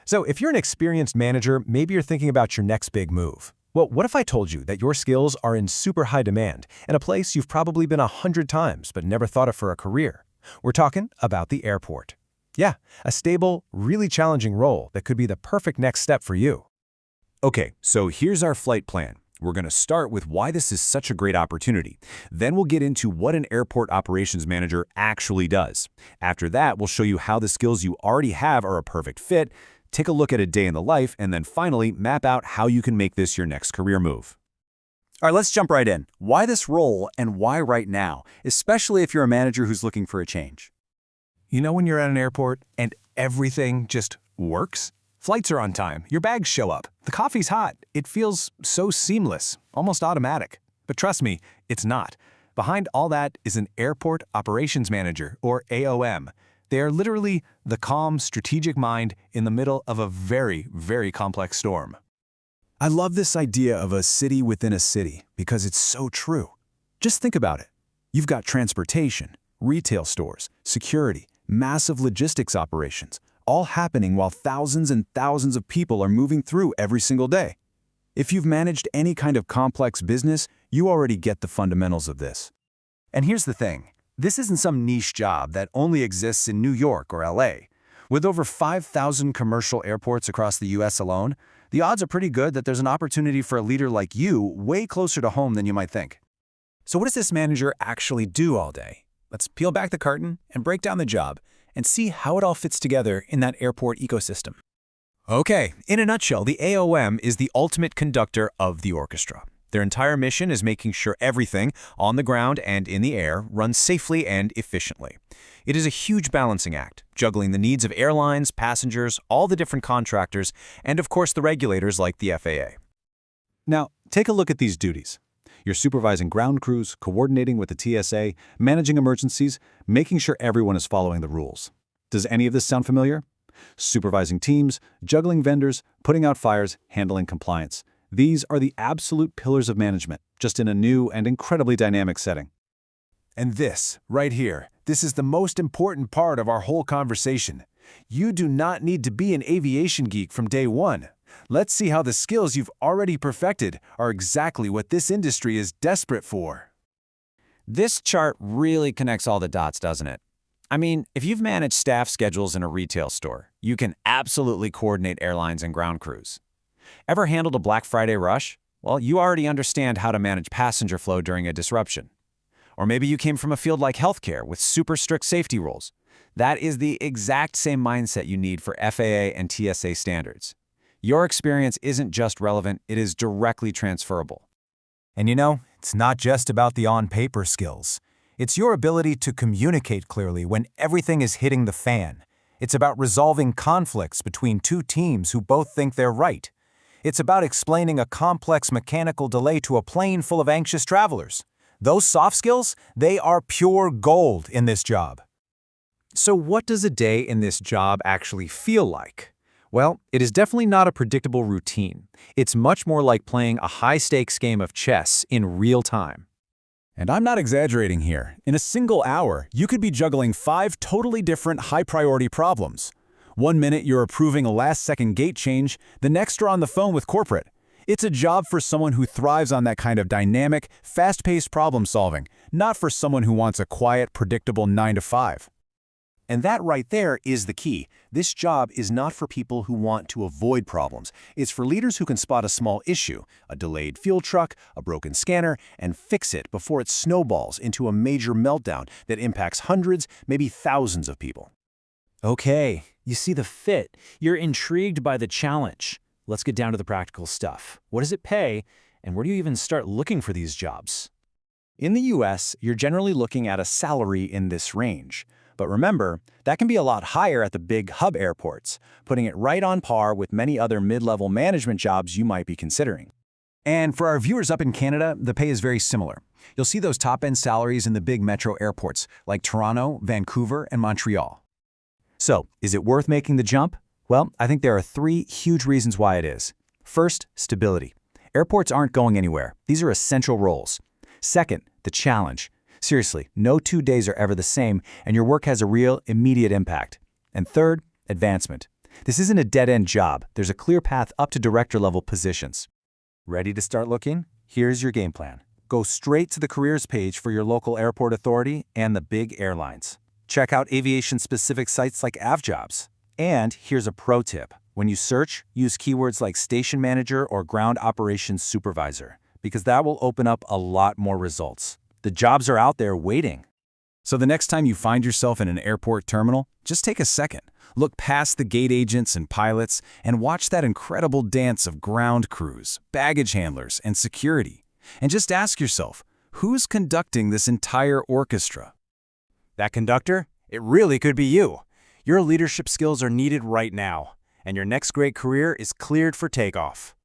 So if you're an experienced manager, maybe you're thinking about your next big move. Well, what if I told you that your skills are in super high demand in a place you've probably been 100 times but never thought of for a career? We're talking about the airport. Yeah, a stable, really challenging role that could be the perfect next step for you. Okay, so here's our flight plan. We're going to start with why this is such a great opportunity. Then we'll get into what an airport operations manager actually does. After that, we'll show you how the skills you already have are a perfect fit, take a look at a day in the life, and then finally map out how you can make this your next career move. All right, let's jump right in. Why this role and why right now, especially if you're a manager who's looking for a change? You know when you're at an airport and everything just works? Flights are on time, your bags show up, the coffee's hot. It feels so seamless, almost automatic. But trust me, it's not. Behind all that is an airport operations manager, or AOM. They are literally the calm, strategic mind in the middle of a very, very complex storm. I love this idea of a city within a city because it's so true. Just think about it. You've got transportation, retail stores, security, massive logistics operations, all happening while thousands and thousands of people are moving through every single day. If you've managed any kind of complex business, you already get the fundamentals of this. And here's the thing. This isn't some niche job that only exists in New York or LA. With over 5,000 commercial airports across the US alone, the odds are pretty good that there's an opportunity for a leader like you way closer to home than you might think. So what does this manager actually do all day? Let's peel back the curtain and break down the job and see how it all fits together in that airport ecosystem. Okay, in a nutshell, the AOM is the ultimate conductor of the orchestra. Their entire mission is making sure everything, on the ground and in the air, runs safely and efficiently. It is a huge balancing act, juggling the needs of airlines, passengers, all the different contractors, and of course the regulators like the FAA. Now, take a look at these duties. You're supervising ground crews, coordinating with the TSA, managing emergencies, making sure everyone is following the rules. Does any of this sound familiar? Supervising teams, juggling vendors, putting out fires, handling compliance. These are the absolute pillars of management, just in a new and incredibly dynamic setting. And this, right here, this is the most important part of our whole conversation. You do not need to be an aviation geek from day one. Let's see how the skills you've already perfected are exactly what this industry is desperate for. This chart really connects all the dots, doesn't it? I mean, if you've managed staff schedules in a retail store, you can absolutely coordinate airlines and ground crews. Ever handled a Black Friday rush? Well, you already understand how to manage passenger flow during a disruption. Or maybe you came from a field like healthcare with super strict safety rules. That is the exact same mindset you need for FAA and TSA standards. Your experience isn't just relevant, it is directly transferable. And you know, it's not just about the on-paper skills. It's your ability to communicate clearly when everything is hitting the fan. It's about resolving conflicts between two teams who both think they're right. It's about explaining a complex mechanical delay to a plane full of anxious travelers. Those soft skills, they are pure gold in this job. So what does a day in this job actually feel like? Well, it is definitely not a predictable routine. It's much more like playing a high-stakes game of chess in real time. And I'm not exaggerating here. In a single hour, you could be juggling 5 totally different high-priority problems. One minute you're approving a last-second gate change, the next you're on the phone with corporate. It's a job for someone who thrives on that kind of dynamic, fast-paced problem-solving, not for someone who wants a quiet, predictable 9-to-5. And that right there is the key. This job is not for people who want to avoid problems. It's for leaders who can spot a small issue, a delayed fuel truck, a broken scanner, and fix it before it snowballs into a major meltdown that impacts hundreds, maybe thousands of people. Okay, you see the fit. You're intrigued by the challenge. Let's get down to the practical stuff. What does it pay, and where do you even start looking for these jobs? In the US, you're generally looking at a salary in this range. But remember, that can be a lot higher at the big hub airports, putting it right on par with many other mid-level management jobs you might be considering. And for our viewers up in Canada, the pay is very similar. You'll see those top-end salaries in the big metro airports like Toronto, Vancouver, and Montreal. So, is it worth making the jump? Well, I think there are 3 huge reasons why it is. First, stability. Airports aren't going anywhere. These are essential roles. Second, the challenge. Seriously, no 2 days are ever the same, and your work has a real, immediate impact. And third, advancement. This isn't a dead-end job. There's a clear path up to director-level positions. Ready to start looking? Here's your game plan. Go straight to the careers page for your local airport authority and the big airlines. Check out aviation-specific sites like AvJobs. And here's a pro tip. When you search, use keywords like station manager or ground operations supervisor, because that will open up a lot more results. The jobs are out there waiting. So the next time you find yourself in an airport terminal, just take a second. Look past the gate agents and pilots and watch that incredible dance of ground crews, baggage handlers, and security. And just ask yourself, who's conducting this entire orchestra? That conductor? It really could be you. Your leadership skills are needed right now, and your next great career is cleared for takeoff.